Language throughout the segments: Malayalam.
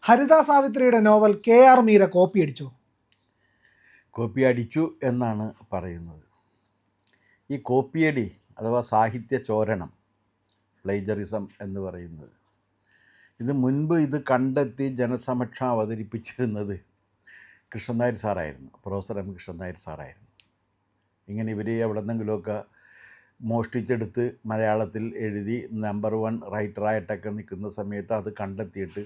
ഹരിത സാവിത്രിയുടെ നോവൽ KR മീര കോപ്പി അടിച്ചോ? കോപ്പി അടിച്ചു എന്നാണ് പറയുന്നത്. ഈ കോപ്പിയടി അഥവാ സാഹിത്യ ചോരണം, പ്ലേജറിസം എന്ന് പറയുന്നത്, ഇത് മുൻപ് ഇത് കണ്ടെത്തി ജനസമക്ഷം അവതരിപ്പിച്ചിരുന്നത് കൃഷ്ണൻ നായർ സാറായിരുന്നു. പ്രൊഫസർ എം കൃഷ്ണൻ നായർ സാറായിരുന്നു. ഇങ്ങനെ ഇവർ എവിടെന്നെങ്കിലുമൊക്കെ മോഷ്ടിച്ചെടുത്ത് മലയാളത്തിൽ എഴുതി നമ്പർ 1 റൈറ്ററായിട്ടൊക്കെ നിൽക്കുന്ന സമയത്ത് അത് കണ്ടെത്തിയിട്ട്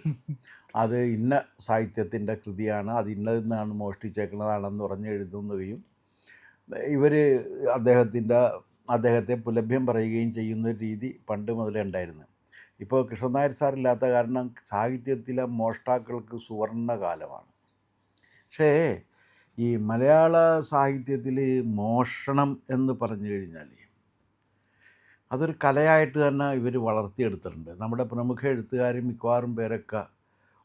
അത് ഇന്ന സാഹിത്യത്തിൻ്റെ കൃതിയാണ്, അത് ഇന്നതെന്നാണ് മോഷ്ടിച്ചേക്കുന്നതാണെന്ന് പറഞ്ഞ് എഴുതുകയും ഇവർ അദ്ദേഹത്തെ പുലഭ്യം പറയുകയും ചെയ്യുന്ന രീതി പണ്ട് മുതലേ ഉണ്ടായിരുന്നു. ഇപ്പോൾ കൃഷ്ണൻ നായർ സാറില്ലാത്ത കാരണം സാഹിത്യത്തിലെ മോഷ്ടാക്കൾക്ക് സുവർണകാലമാണ്. പക്ഷേ ഈ മലയാള സാഹിത്യത്തിൽ മോഷണം എന്ന് പറഞ്ഞു കഴിഞ്ഞാൽ അതൊരു കലയായിട്ട് തന്നെ ഇവർ വളർത്തിയെടുത്തിട്ടുണ്ട്. നമ്മുടെ പ്രമുഖ എഴുത്തുകാരും മിക്കവാറും പേരൊക്കെ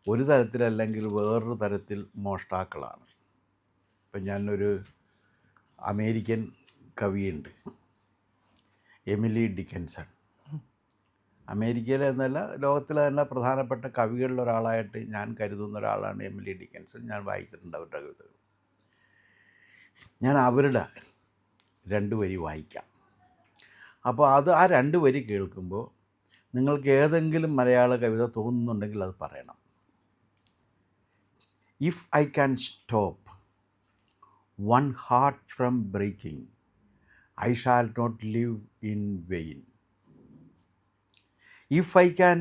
ഒരു തരത്തിലല്ലെങ്കിൽ വേറൊരു തരത്തിൽ മോഷ്ടാക്കളാണ്. ഇപ്പം ഞാനൊരു അമേരിക്കൻ കവിയുണ്ട്, എമിലി ഡിക്കൻസൺ. അമേരിക്കയിലെ എന്നല്ല, ലോകത്തിലെ തന്നെ പ്രധാനപ്പെട്ട കവികളിൽ ഒരാളായിട്ട് ഞാൻ കരുതുന്ന ഒരാളാണ് എമിലി ഡിക്കൻസൺ. ഞാൻ വായിച്ചിട്ടുണ്ട് അവരുടെ കവിതകൾ. ഞാൻ അവരുടെ 2 വരി വായിക്കാം. അപ്പോൾ ആ 2 വരി കേൾക്കുമ്പോൾ നിങ്ങൾക്ക് ഏതെങ്കിലും മലയാള കവിത തോന്നുന്നുണ്ടെങ്കിൽ അത് പറയണം. If I can stop one heart from breaking, I shall not live in vain. If I can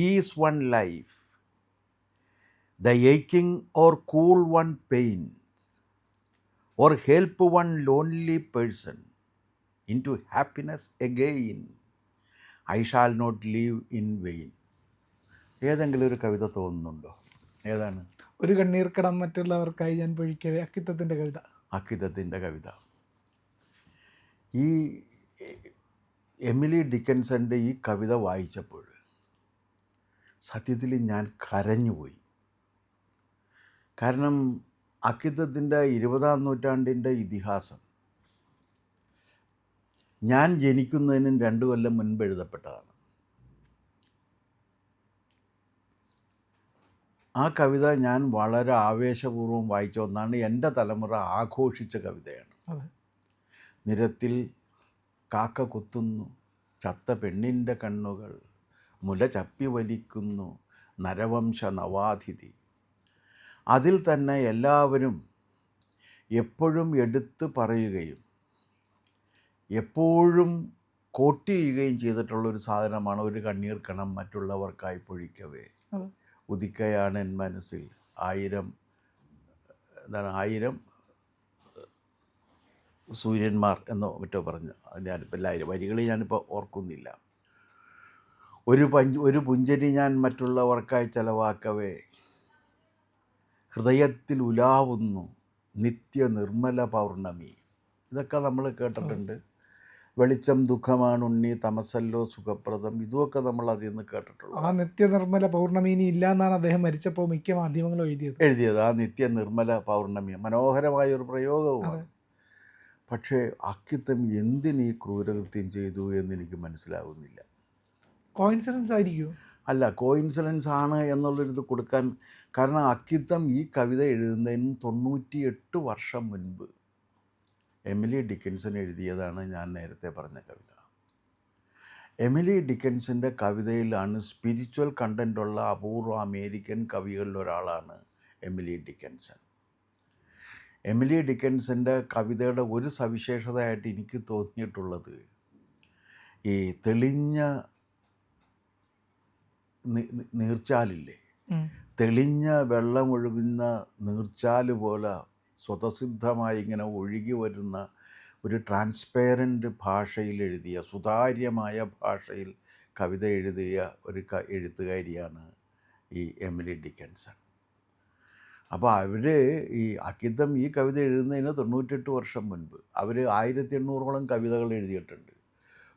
ease one life, the aching or cool one pain, or help one lonely person into happiness again, I shall not live in vain. ഏതെങ്കിലും ഒരു കവിത തോന്നുന്നുണ്ടോ? ഏതാണ്? ഒരു കണ്ണീർക്കടം മറ്റുള്ളവർക്കായി ഞാൻ പൊഴിക്കവേ, അക്കിത്തത്തിൻ്റെ കവിത. അക്കിത്തത്തിൻ്റെ കവിത. ഈ എമിലി ഡിക്കൻസൻ്റെ ഈ കവിത വായിച്ചപ്പോൾ സത്യത്തിൽ ഞാൻ കരഞ്ഞുപോയി. കാരണം അക്കിത്തത്തിൻ്റെ 20-ാം നൂറ്റാണ്ടിൻ്റെ ഇതിഹാസം ഞാൻ ജനിക്കുന്നതിനും 2 കൊല്ലം മുൻപ് എഴുതപ്പെട്ടതാണ്. ആ കവിത ഞാൻ വളരെ ആവേശപൂർവ്വം വായിച്ച ഒന്നാണ്. എൻ്റെ തലമുറ ആഘോഷിച്ച കവിതയാണ്. നിരത്തിൽ കാക്ക കുത്തുന്നു, ചത്ത പെണ്ണിൻ്റെ കണ്ണുകൾ മുല ചപ്പി വലിക്കുന്നു, നരവംശ നവാതിഥി. അതിൽ തന്നെ എല്ലാവരും എപ്പോഴും എടുത്ത് പറയുകയും എപ്പോഴും കോട്ട് ചെയ്യുകയും ചെയ്തിട്ടുള്ളൊരു സാധനമാണ് ഒരു കണ്ണീർ കണം മറ്റുള്ളവർക്കായി പൊഴിക്കവേ. ഉദിക്കയാണ് എൻ മനസ്സിൽ 1000 സൂര്യന്മാർ എന്നോ മറ്റോ പറഞ്ഞു. ഞാനിപ്പോൾ എല്ലാവരും വരികൾ ഞാനിപ്പോൾ ഓർക്കുന്നില്ല. ഒരു പുഞ്ചരി ഞാൻ മറ്റുള്ളവർക്കായി ചെലവാക്കവേ, ഹൃദയത്തിൽ ഉലാവുന്നു നിത്യ നിർമ്മല പൗർണമി. ഇതൊക്കെ നമ്മൾ കേട്ടിട്ടുണ്ട്. വെളിച്ചം ദുഃഖമാണ് ഉണ്ണി, തമസല്ലോ സുഖപ്രദം. ഇതുമൊക്കെ നമ്മൾ അതിൽ നിന്ന് കേട്ടിട്ടുള്ളൂ. ആ നിത്യ നിർമ്മല പൗർണമി ഇനി ഇല്ല എന്നാണ് അദ്ദേഹം മരിച്ചപ്പോൾ മിക്ക മാധ്യമങ്ങളും എഴുതിയത്. ആ നിത്യ നിർമ്മല പൗർണമി മനോഹരമായൊരു പ്രയോഗവുമാണ്. പക്ഷേ അക്കിത്തം എന്തിന് ഈ ക്രൂരകൃത്യം ചെയ്തു എന്നെനിക്ക് മനസ്സിലാകുന്നില്ല. കോയിൻസിഡൻസ് ആയിരിക്കുമോ? അല്ല, കോയിൻസിഡൻസ് ആണ് എന്നുള്ളൊരിത് കൊടുക്കാൻ. കാരണം അക്കിത്തം ഈ കവിത എഴുതുന്നതിന് 98 വർഷം മുൻപ് എമിലി ഡിക്കൻസൺ എഴുതിയതാണ് ഞാൻ നേരത്തെ പറഞ്ഞ കവിത. എമിലി ഡിക്കൻസൻ്റെ കവിതയിലാണ് സ്പിരിച്വൽ കണ്ടൻ്റുള്ള അപൂർവ അമേരിക്കൻ കവികളിൽ ഒരാളാണ് എമിലി ഡിക്കൻസൺ. എമിലി ഡിക്കൻസൻ്റെ കവിതയുടെ ഒരു സവിശേഷതയായിട്ട് എനിക്ക് തോന്നിയിട്ടുള്ളത് ഈ തെളിഞ്ഞ നീർച്ചാലില്ലേ, തെളിഞ്ഞ വെള്ളമൊഴുകുന്ന നീർച്ചാല് പോലെ സ്വതസിദ്ധമായി ഇങ്ങനെ ഒഴുകി വരുന്ന ഒരു ട്രാൻസ്പെറൻറ്റ് ഭാഷയിൽ എഴുതിയ, സുതാര്യമായ ഭാഷയിൽ കവിത എഴുതിയ ഒരു എഴുത്തുകാരിയാണ് ഈ എമിലി ഡിക്കൻസൺ. അപ്പോൾ അവർ ഈ അക്കിത്തം ഈ കവിത എഴുതുന്നതിന് 98 വർഷം മുൻപ് അവർ 1800ഓളം കവിതകൾ എഴുതിയിട്ടുണ്ട്.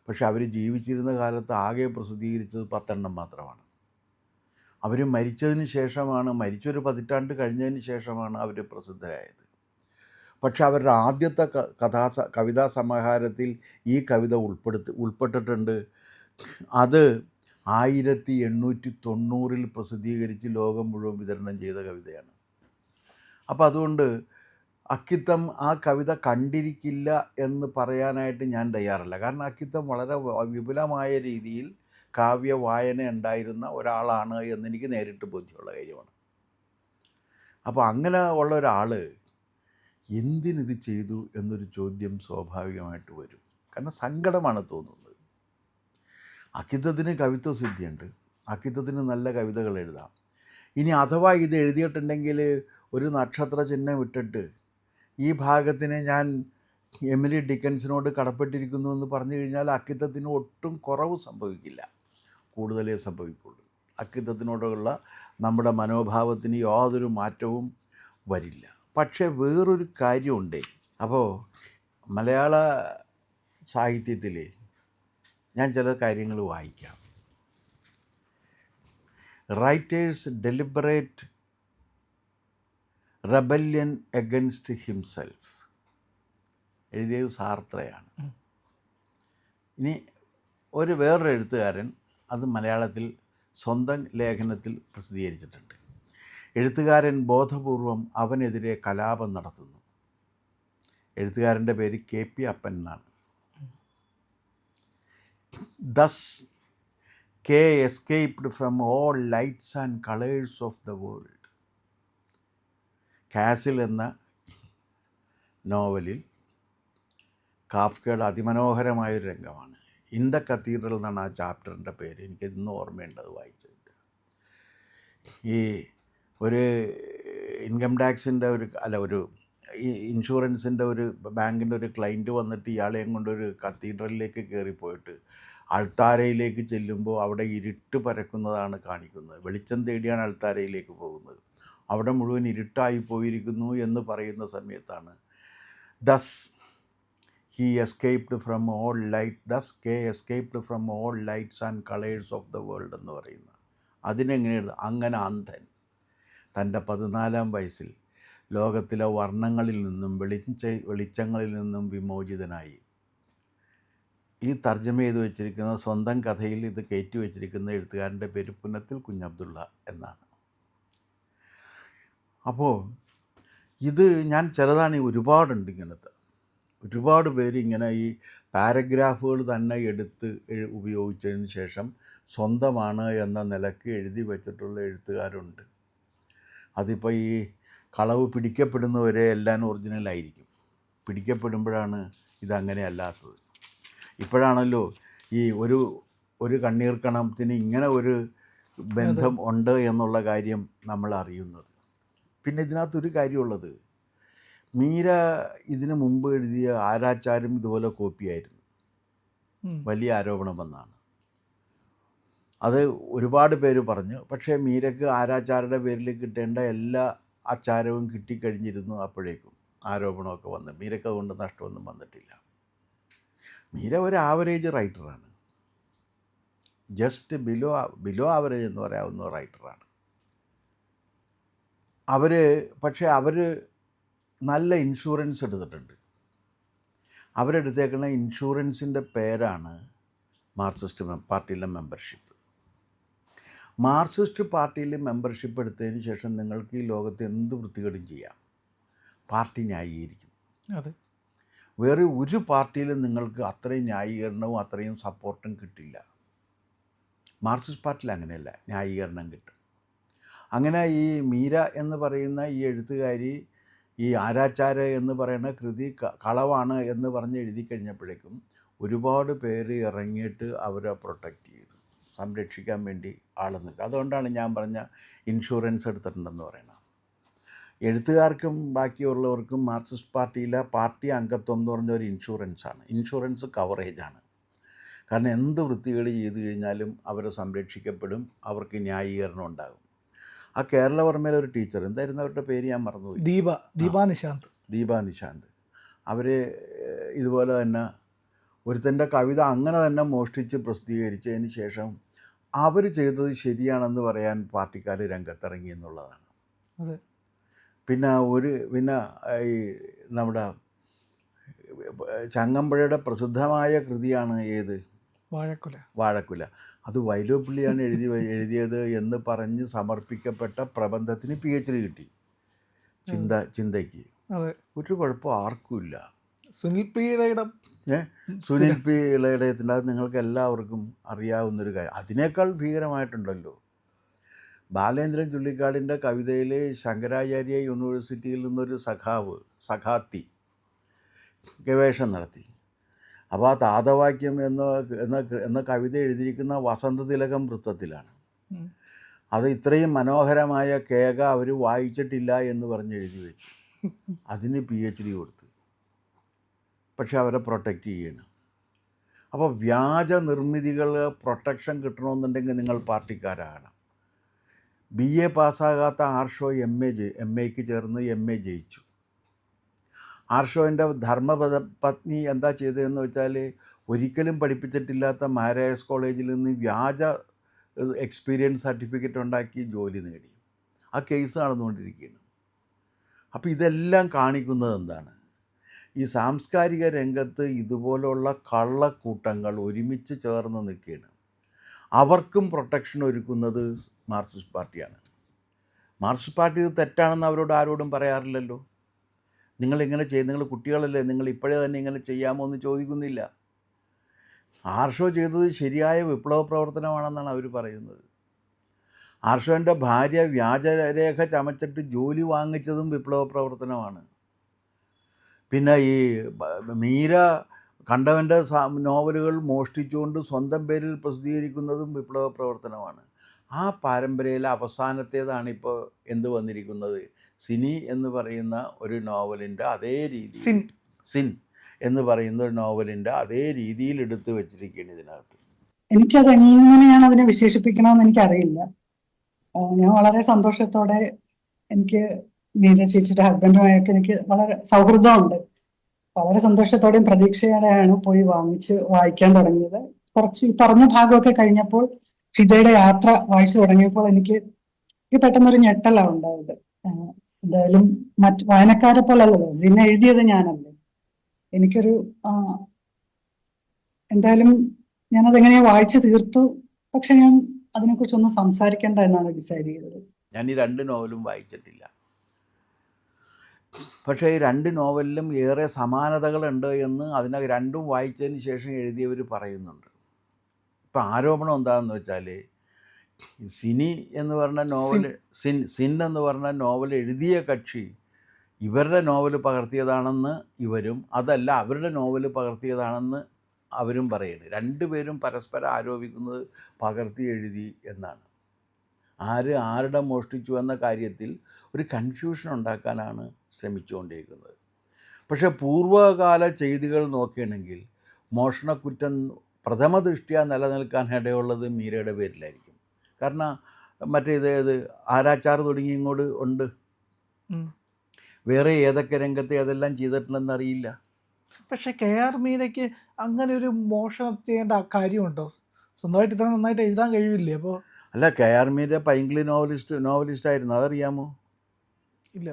പക്ഷെ അവർ ജീവിച്ചിരുന്ന കാലത്ത് ആകെ പ്രസിദ്ധീകരിച്ചത് 10 എണ്ണം മാത്രമാണ്. അവർ മരിച്ചതിന് ശേഷമാണ്, മരിച്ചൊരു 10 പതിറ്റാണ്ട് കഴിഞ്ഞതിന് ശേഷമാണ് അവർ പ്രസിദ്ധരായത്. പക്ഷെ അവരുടെ ആദ്യത്തെ കവിതാ സമാഹാരത്തിൽ ഈ കവിത ഉൾപ്പെട്ടിട്ടുണ്ട്. അത് 1890 പ്രസിദ്ധീകരിച്ച് ലോകം മുഴുവൻ വിതരണം ചെയ്ത കവിതയാണ്. അപ്പോൾ അതുകൊണ്ട് അക്കിത്തം ആ കവിത കണ്ടിരിക്കില്ല എന്ന് പറയാനായിട്ട് ഞാൻ തയ്യാറല്ല. കാരണം അക്കിത്തം വളരെ വിപുലമായ രീതിയിൽ കാവ്യ വായന ഉണ്ടായിരുന്ന ഒരാളാണ് എന്നെനിക്ക് നേരിട്ട് ബോധ്യമുള്ള കാര്യമാണ്. അപ്പോൾ അങ്ങനെ ഉള്ള ഒരാൾ എന്തിനിത് ചെയ്തു എന്നൊരു ചോദ്യം സ്വാഭാവികമായിട്ട് വരും. കാരണം സങ്കടമാണ് തോന്നുന്നത്. അക്കിത്തത്തിന് കവിത്വസിദ്ധിയുണ്ട്, അക്കിത്തത്തിന് നല്ല കവിതകൾ എഴുതാം. ഇനി അഥവാ ഇത് എഴുതിയിട്ടുണ്ടെങ്കിൽ ഒരു നക്ഷത്ര ചിഹ്നം ഇട്ടിട്ട് ഈ ഭാഗത്തിന് ഞാൻ എമിലി ഡിക്കൻസിനോട് കടപ്പെട്ടിരിക്കുന്നു എന്ന് പറഞ്ഞു കഴിഞ്ഞാൽ അക്കിത്തത്തിന് ഒട്ടും കുറവ് സംഭവിക്കില്ല, കൂടുതലേ സംഭവിക്കുള്ളൂ. അക്കിത്തത്തിനോടുള്ള നമ്മുടെ മനോഭാവത്തിന് യാതൊരു മാറ്റവും വരില്ല. പക്ഷേ വേറൊരു കാര്യമുണ്ട്. അപ്പോൾ മലയാള സാഹിത്യത്തിൽ ഞാൻ ചില കാര്യങ്ങൾ വായിക്കാം. Writers deliberate rebellion against himself, എഴുതിയത് സാർത്രയാണ്. ഇനി വേറൊരു എഴുത്തുകാരൻ അത് മലയാളത്തിൽ സ്വന്തം ലേഖനത്തിൽ പ്രസിദ്ധീകരിച്ചിട്ടുണ്ട്. എഴുത്തുകാരൻ ബോധപൂർവം അവനെതിരെ കലാപം നടത്തുന്നു. എഴുത്തുകാരൻ്റെ പേര് KP അപ്പൻ എന്നാണ്. Thus K escaped from all lights and colors of the world. Castle എന്ന നോവലിൽ കാഫ്കയുടെ അതിമനോഹരമായൊരു രംഗമാണ്. ഇൻ ദ കത്തീഡ്രൽ എന്നാണ് ആ ചാപ്റ്ററിൻ്റെ പേര്. എനിക്കിന്ന് ഓർമ്മയുണ്ട് അത് വായിച്ചത്. ഈ ഒരു ഇൻകം ടാക്സിൻ്റെ ഒരു ഇൻഷുറൻസിൻ്റെ ഒരു ബാങ്കിൻ്റെ ഒരു ക്ലയൻറ്റ് വന്നിട്ട് ഇയാളെയും കൊണ്ടൊരു കത്തീഡ്രലിലേക്ക് കയറിപ്പോയിട്ട് അൾത്താരയിലേക്ക് ചെല്ലുമ്പോൾ അവിടെ ഇരുട്ട് പരക്കുന്നതാണ് കാണിക്കുന്നത്. വെളിച്ചം തേടിയാണ് അൾത്താരയിലേക്ക് പോകുന്നത്. അവിടെ മുഴുവൻ ഇരുട്ടായി പോയിരിക്കുന്നു എന്ന് പറയുന്ന സമയത്താണ് Thus K escaped from all lights and colors of the world എന്ന് പറയുന്നത്. അതിനെങ്ങനെയാണ്? അങ്ങനെ അന്ധൻ തൻ്റെ 14-ാം വയസ്സിൽ ലോകത്തിലെ വർണ്ണങ്ങളിൽ നിന്നും വെളിച്ചങ്ങളിൽ നിന്നും വിമോചിതനായി. ഈ തർജ്ജമ ചെയ്ത് വെച്ചിരിക്കുന്ന സ്വന്തം കഥയിൽ ഇത് കയറ്റി വെച്ചിരിക്കുന്ന എഴുത്തുകാരൻ്റെ പേര് പുന്നത്തിൽ കുഞ്ഞബ്ദുള്ള എന്നാണ്. അപ്പോൾ ഇത് ഞാൻ ചിലതാണ്, ഒരുപാടുണ്ട് ഇങ്ങനത്തെ. ഒരുപാട് പേര് ഇങ്ങനെ ഈ പാരഗ്രാഫുകൾ തന്നെ എടുത്ത് ഉപയോഗിച്ചതിന് ശേഷം സ്വന്തമാണ് എന്ന നിലയ്ക്ക് എഴുതി വച്ചിട്ടുള്ള എഴുത്തുകാരുണ്ട്. അതിപ്പോൾ ഈ കളവ് പിടിക്കപ്പെടുന്നവരെ എല്ലാം ഒറിജിനലായിരിക്കും. പിടിക്കപ്പെടുമ്പോഴാണ് ഇതങ്ങനെ അല്ലാത്തത്. ഇപ്പോഴാണല്ലോ ഈ ഒരു കണ്ണീർക്കണത്തിന് ഇങ്ങനെ ഒരു ബന്ധം ഉണ്ട് എന്നുള്ള കാര്യം നമ്മൾ അറിയുന്നത്. പിന്നെ ഇതിനകത്തൊരു കാര്യമുള്ളത്, മീര ഇതിനു മുമ്പ് എഴുതിയ ആരാച്ചാരും ഇതുപോലെ കോപ്പിയായിരുന്നു. വലിയ ആരോപണം വന്നാണ്. അത് ഒരുപാട് പേര് പറഞ്ഞു. പക്ഷേ മീരക്ക് ആരാച്ചാരുടെ പേരിൽ കിട്ടേണ്ട എല്ലാ ആചാരവും കിട്ടിക്കഴിഞ്ഞിരുന്നു അപ്പോഴേക്കും ആരോപണമൊക്കെ വന്ന്. മീരക്ക് അതുകൊണ്ട് നഷ്ടമൊന്നും വന്നിട്ടില്ല. മീര ഒരു ആവറേജ് റൈറ്ററാണ്, ജസ്റ്റ് ബിലോ ആവറേജ് എന്ന് പറയാവുന്ന റൈറ്ററാണ്. പക്ഷേ അവർ നല്ല ഇൻഷുറൻസ് എടുത്തിട്ടുണ്ട്. അവരെടുത്തേക്കുന്ന ഇൻഷുറൻസിൻ്റെ പേരാണ് മാർക്സിസ്റ്റ് പാർട്ടിയിലെ മെമ്പർഷിപ്പ്. മാർക്സിസ്റ്റ് പാർട്ടിയിൽ മെമ്പർഷിപ്പ് എടുത്തതിന് ശേഷം നിങ്ങൾക്ക് ഈ ലോകത്ത് എന്ത് വൃത്തികേടും ചെയ്യാം, പാർട്ടി ന്യായീകരിക്കും. അതെ, വേറെ ഒരു പാർട്ടിയിലും നിങ്ങൾക്ക് അത്രയും ന്യായീകരണവും അത്രയും സപ്പോർട്ടും കിട്ടില്ല. മാർക്സിസ്റ്റ് പാർട്ടിയിൽ അങ്ങനെയല്ല, ന്യായീകരണം കിട്ടും. അങ്ങനെ ഈ മീര എന്ന് പറയുന്ന ഈ എഴുത്തുകാരി ഈ ആരാച്ചാര എന്ന് പറയുന്ന കൃതി കളവാണ് എന്ന് പറഞ്ഞ് എഴുതി കഴിഞ്ഞപ്പോഴേക്കും ഒരുപാട് പേര് ഇറങ്ങിയിട്ട് അവരെ പ്രൊട്ടക്റ്റ് ചെയ്തു, സംരക്ഷിക്കാൻ വേണ്ടി ആളെന്നില്ല. അതുകൊണ്ടാണ് ഞാൻ പറഞ്ഞ ഇൻഷുറൻസ് എടുത്തിട്ടുണ്ടെന്ന് പറയുന്നത്. എഴുത്തുകാർക്കും ബാക്കിയുള്ളവർക്കും മാർക്സിസ്റ്റ് പാർട്ടിയിലെ പാർട്ടി അംഗത്വം എന്ന് പറഞ്ഞ ഒരു ഇൻഷുറൻസാണ്. ഇൻഷുറൻസ് കവറേജാണ്. കാരണം എന്ത് വൃത്തികേട് ചെയ്തു കഴിഞ്ഞാലും അവർ സംരക്ഷിക്കപ്പെടും, അവർക്ക് ന്യായീകരണം ഉണ്ടാകും. ആ കേരളവർമ്മയിലെ ഒരു ടീച്ചർ, എന്തായിരുന്നു അവരുടെ പേര് ഞാൻ മറന്നുപോയി, ദീപ നിശാന്ത്. അവർ ഇതുപോലെ തന്നെ ഒരുത്തൻ്റെ കവിത അങ്ങനെ തന്നെ മോഷ്ടിച്ച് പ്രസിദ്ധീകരിച്ചതിന് ശേഷം അവർ ചെയ്തത് ശരിയാണെന്ന് പറയാൻ പാർട്ടിക്കാർ രംഗത്തിറങ്ങി എന്നുള്ളതാണ്. അതെ. പിന്നെ ഈ നമ്മുടെ ചങ്ങമ്പുഴയുടെ പ്രസിദ്ധമായ കൃതിയാണ് ഏത്? വാഴക്കുല. അത് വൈലോപ്പിള്ളിയാണ് എഴുതിയത് എന്ന് പറഞ്ഞ് സമർപ്പിക്കപ്പെട്ട പ്രബന്ധത്തിന് PhD കിട്ടി. ചിന്തയ്ക്ക് ഒരു കുഴപ്പം ആർക്കുമില്ല. സുനിൽ പി ഇളയുടെ സുനിൽ പി ഇളയടയത്തിൻ്റെ അത് നിങ്ങൾക്ക് എല്ലാവർക്കും അറിയാവുന്നൊരു കാര്യം. അതിനേക്കാൾ ഭീകരമായിട്ടുണ്ടല്ലോ ബാലേന്ദ്രൻ ചുള്ളിക്കാടിൻ്റെ കവിതയിൽ ശങ്കരാചാര്യ യൂണിവേഴ്സിറ്റിയിൽ നിന്നൊരു സഖാത്തി ഗവേഷണം നടത്തി. അപ്പോൾ ആ താതവാക്യം എന്ന കവിത എഴുതിയിരിക്കുന്ന വസന്തതിലകം വൃത്തത്തിലാണ്. അത് ഇത്രയും മനോഹരമായ കേക അവർ വായിച്ചിട്ടില്ല എന്ന് പറഞ്ഞ് എഴുതി വെച്ചു. അതിന് PhD കൊടുത്തു. പക്ഷെ അവരെ പ്രൊട്ടക്റ്റ് ചെയ്യണം. അപ്പോൾ വ്യാജ നിർമ്മിതികൾ പ്രൊട്ടക്ഷൻ കിട്ടണമെന്നുണ്ടെങ്കിൽ നിങ്ങൾ പാർട്ടിക്കാരാകണം. BA പാസ്സാകാത്ത ആർഷോ MAക്ക് ചേർന്ന് MA ജയിച്ചു. ആർഷോൻ്റെ ധർമ്മപത്നി എന്താ ചെയ്തതെന്ന് വെച്ചാൽ ഒരിക്കലും പഠിപ്പിച്ചിട്ടില്ലാത്ത മാരായസ് കോളേജിൽ നിന്ന് വ്യാജ എക്സ്പീരിയൻസ് സർട്ടിഫിക്കറ്റ് ഉണ്ടാക്കി ജോലി നേടി. ആ കേസ് നടന്നുകൊണ്ടിരിക്കുകയാണ്. അപ്പോൾ ഇതെല്ലാം കാണിക്കുന്നത് എന്താണ്? ഈ സാംസ്കാരിക രംഗത്ത് ഇതുപോലുള്ള കള്ളക്കൂട്ടങ്ങൾ ഒരുമിച്ച് ചേർന്ന് നിൽക്കുകയാണ്. അവർക്കും പ്രൊട്ടക്ഷൻ ഒരുക്കുന്നത് മാർക്സിസ്റ്റ് പാർട്ടിയാണ്. മാർക്സിസ്റ്റ് പാർട്ടി ഇത് തെറ്റാണെന്ന് അവരോട് ആരോടും പറയാറില്ലല്ലോ. നിങ്ങളിങ്ങനെ ചെയ്ത്, നിങ്ങൾ കുട്ടികളല്ലേ, നിങ്ങൾ ഇപ്പോഴേ തന്നെ ഇങ്ങനെ ചെയ്യാമോ എന്ന് ചോദിക്കുന്നില്ല. ആർഷോ ചെയ്തത് ശരിയായ വിപ്ലവ പ്രവർത്തനമാണെന്നാണ് അവർ പറയുന്നത്. ആർഷോൻ്റെ ഭാര്യ വ്യാജരേഖ ചമച്ചിട്ട് ജോലി വാങ്ങിച്ചതും വിപ്ലവ പ്രവർത്തനമാണ്. പിന്നെ ഈ മീര കണ്ടവൻ്റെ നോവലുകൾ മോഷ്ടിച്ചുകൊണ്ട് സ്വന്തം പേരിൽ പ്രസിദ്ധീകരിക്കുന്നതും വിപ്ലവ പ്രവർത്തനമാണ്. ആ പാരമ്പര്യയിലെ അവസാനത്തേതാണ് ഇപ്പോൾ എന്ത് വന്നിരിക്കുന്നത്, സിനി എന്ന് പറയുന്ന ഒരു നോവലിൻ്റെ അതേ രീതി, സിൻ എന്ന് പറയുന്ന ഒരു നോവലിൻ്റെ അതേ രീതിയിൽ എടുത്തു വെച്ചിരിക്കുകയാണ് ഇതിനകത്ത്. എനിക്കത് എങ്ങനെയാണ് അതിനെ വിശേഷിപ്പിക്കണമെന്ന് എനിക്കറിയില്ല. ഞാൻ വളരെ സന്തോഷത്തോടെ, എനിക്ക് നീര ചേച്ചിയുടെ ഹസ്ബൻഡുമായൊക്കെ എനിക്ക് വളരെ സൗഹൃദമുണ്ട്. വളരെ സന്തോഷത്തോടെയും പ്രതീക്ഷയോടെയാണ് പോയി വായിക്കാൻ തുടങ്ങിയത്. കുറച്ച് ഈ പറഞ്ഞ ഭാഗമൊക്കെ കഴിഞ്ഞപ്പോൾ, ഫിദയുടെ യാത്ര വായിച്ചു തുടങ്ങിയപ്പോൾ എനിക്ക് പെട്ടെന്നൊരു ഞെട്ടലാണ് ഉണ്ടായത്. എന്തായാലും മറ്റ് വായനക്കാരെ പോലല്ലോ, സിന എഴുതിയത് ഞാനല്ലേ. എനിക്കൊരു എന്തായാലും ഞാനതെങ്ങനെയാ വായിച്ചു തീർത്തു. പക്ഷെ ഞാൻ അതിനെക്കുറിച്ചൊന്നും സംസാരിക്കേണ്ട എന്നാണ് ഡിസൈഡ് ചെയ്തത്. ഞാൻ ഈ 2 നോവലും വായിച്ചിട്ടില്ല. പക്ഷേ ഈ 2 നോവലിലും ഏറെ സമാനതകളുണ്ട് എന്ന് അതിനെ 2ഉം വായിച്ചതിന് ശേഷം എഴുതിയവർ പറയുന്നുണ്ട്. ഇപ്പം ആരോപണം എന്താണെന്ന് വെച്ചാൽ, സിനി എന്ന് പറഞ്ഞ നോവൽ, സിൻ എന്ന് പറഞ്ഞ നോവൽ എഴുതിയ കക്ഷി ഇവരുടെ നോവൽ പകർത്തിയതാണെന്ന് ഇവരും, അതല്ല അവരുടെ നോവൽ പകർത്തിയതാണെന്ന് അവരും പറയുന്നത്. 2 പേരും പരസ്പരം ആരോപിക്കുന്നത് പകർത്തി എഴുതി എന്നാണ്. ആരുടെ മോഷ്ടിച്ചു എന്ന കാര്യത്തിൽ ഒരു കൺഫ്യൂഷൻ ഉണ്ടാക്കാനാണ് ശ്രമിച്ചുകൊണ്ടിരിക്കുന്നത്. പക്ഷേ പൂർവ്വകാല ചെയ്തികൾ നോക്കുകയാണെങ്കിൽ മോഷണക്കുറ്റം പ്രഥമ ദൃഷ്ട്യാ നിലനിൽക്കാൻ ഇടയുള്ളത് മീരയുടെ പേരിലായിരിക്കും. കാരണം മറ്റേത് ആരാച്ചാർ തുടങ്ങി ഇങ്ങോട്ട് ഉണ്ട്. വേറെ ഏതൊക്കെ രംഗത്തെ അതെല്ലാം ചെയ്തിട്ടുണ്ടെന്ന് അറിയില്ല. പക്ഷേ KR മീരയ്ക്ക് അങ്ങനെ ഒരു മോഷണം ചെയ്യേണ്ട കാര്യമുണ്ടോ? സ്വന്തമായിട്ട് ഇത്ര നന്നായിട്ട് എഴുതാൻ കഴിയില്ലേ? അപ്പോൾ അല്ല, KR മീര പൈങ്കിളി നോവലിസ്റ്റ് ആയിരുന്നു, അതറിയാമോ? ഇല്ല.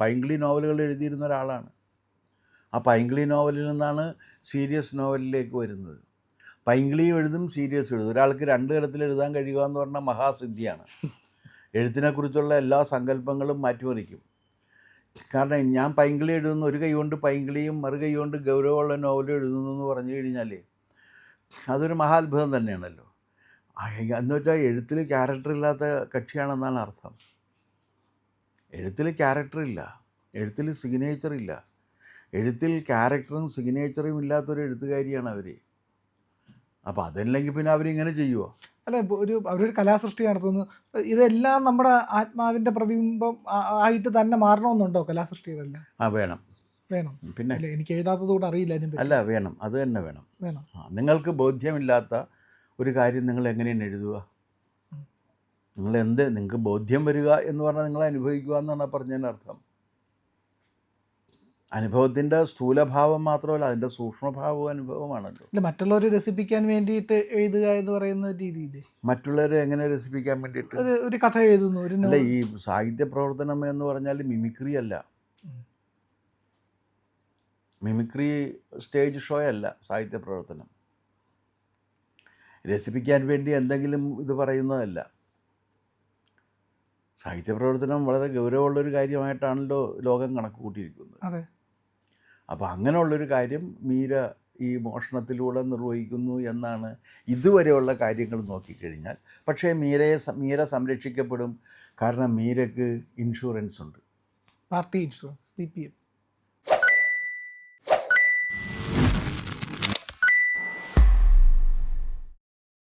പൈങ്കിളി നോവലുകൾ എഴുതിയിരുന്ന ഒരാളാണ്. ആ പൈങ്കിളി നോവലിൽ നിന്നാണ് സീരിയസ് നോവലിലേക്ക് വരുന്നത്. പൈങ്കിളിയും എഴുതും, സീരിയസ് എഴുതും. ഒരാൾക്ക് 2 തരത്തിൽ എഴുതാൻ കഴിയുക എന്ന് പറഞ്ഞാൽ മഹാസിദ്ധിയാണ്. എഴുത്തിനെക്കുറിച്ചുള്ള എല്ലാ സങ്കല്പങ്ങളും മാറ്റിമറിക്കും. കാരണം ഞാൻ പൈങ്കിളി എഴുതുന്നു, ഒരു കൈ കൊണ്ട് പൈങ്കിളിയും മറു കൈ കൊണ്ട് ഗൗരവമുള്ള നോവലും എഴുതുന്നു എന്ന് പറഞ്ഞു കഴിഞ്ഞാൽ അതൊരു മഹാത്ഭുതം തന്നെയാണല്ലോ. എന്ന് വെച്ചാൽ എഴുത്തിൽ ക്യാരക്ടറില്ലാത്ത കക്ഷിയാണെന്നാണ് അർത്ഥം. എഴുത്തിൽ ക്യാരക്ടറില്ല, എഴുത്തിൽ സിഗ്നേച്ചറില്ല. എഴുത്തിൽ ക്യാരക്ടറും സിഗ്നേച്ചറും ഇല്ലാത്തൊരു എഴുത്തുകാരിയാണ് അവർ. അപ്പോൾ അതല്ലെങ്കിൽ പിന്നെ അവരിങ്ങനെ ചെയ്യുമോ? അല്ല, അവരൊരു കലാസൃഷ്ടി നടത്തുന്നു. ഇതെല്ലാം നമ്മുടെ ആത്മാവിൻ്റെ പ്രതിബിംബം ആയിട്ട് തന്നെ മാറണമെന്നുണ്ടോ കലാസൃഷ്ടികളെല്ലാം? വേണം. പിന്നെ എനിക്ക് എഴുതാത്തത് കൂടെ അറിയില്ല. അല്ല, വേണം, അത് തന്നെ വേണം. നിങ്ങൾക്ക് ബോധ്യമില്ലാത്ത ഒരു കാര്യം നിങ്ങൾ എങ്ങനെയാണ് എഴുതുക? നിങ്ങൾക്ക് ബോധ്യം വരിക എന്ന് പറഞ്ഞാൽ നിങ്ങൾ അനുഭവിക്കുക എന്നാണ് പറഞ്ഞതിനർത്ഥം. അനുഭവത്തിൻ്റെ സ്ഥൂലഭാവം മാത്രമല്ല, അതിൻ്റെ സൂക്ഷ്മഭാവവും അനുഭവമാണല്ലോ. അല്ല, മറ്റുള്ളവരെ രസിപ്പിക്കാൻ വേണ്ടിയിട്ട് എഴുതുക എന്ന് പറയുന്ന രീതിയിൽ മറ്റുള്ളവരെ എങ്ങനെ രസിപ്പിക്കാൻ വേണ്ടിയിട്ട് ഒരു കഥ എഴുതുന്നു? അല്ല, ഈ സാഹിത്യ പ്രവർത്തനം എന്ന് പറഞ്ഞാൽ മിമിക്രി അല്ല. മിമിക്രി സ്റ്റേജ് ഷോ അല്ല സാഹിത്യ പ്രവർത്തനം. രസിപ്പിക്കാൻ വേണ്ടി എന്തെങ്കിലും ഇത് പറയുന്നതല്ല. സാഹിത്യപ്രവർത്തനം വളരെ ഗൗരവമുള്ളൊരു കാര്യമായിട്ടാണല്ലോ ലോകം കണക്ക് കൂട്ടിയിരിക്കുന്നത്. അതെ. അപ്പോൾ അങ്ങനെയുള്ളൊരു കാര്യം മീര ഈ മോഷണത്തിലൂടെ നിർവഹിക്കുന്നു എന്നാണ് ഇതുവരെയുള്ള കാര്യങ്ങൾ നോക്കിക്കഴിഞ്ഞാൽ. പക്ഷേ മീര സംരക്ഷിക്കപ്പെടും. കാരണം മീരയ്ക്ക് ഇൻഷുറൻസ് ഉണ്ട്. Party insurance, CPM.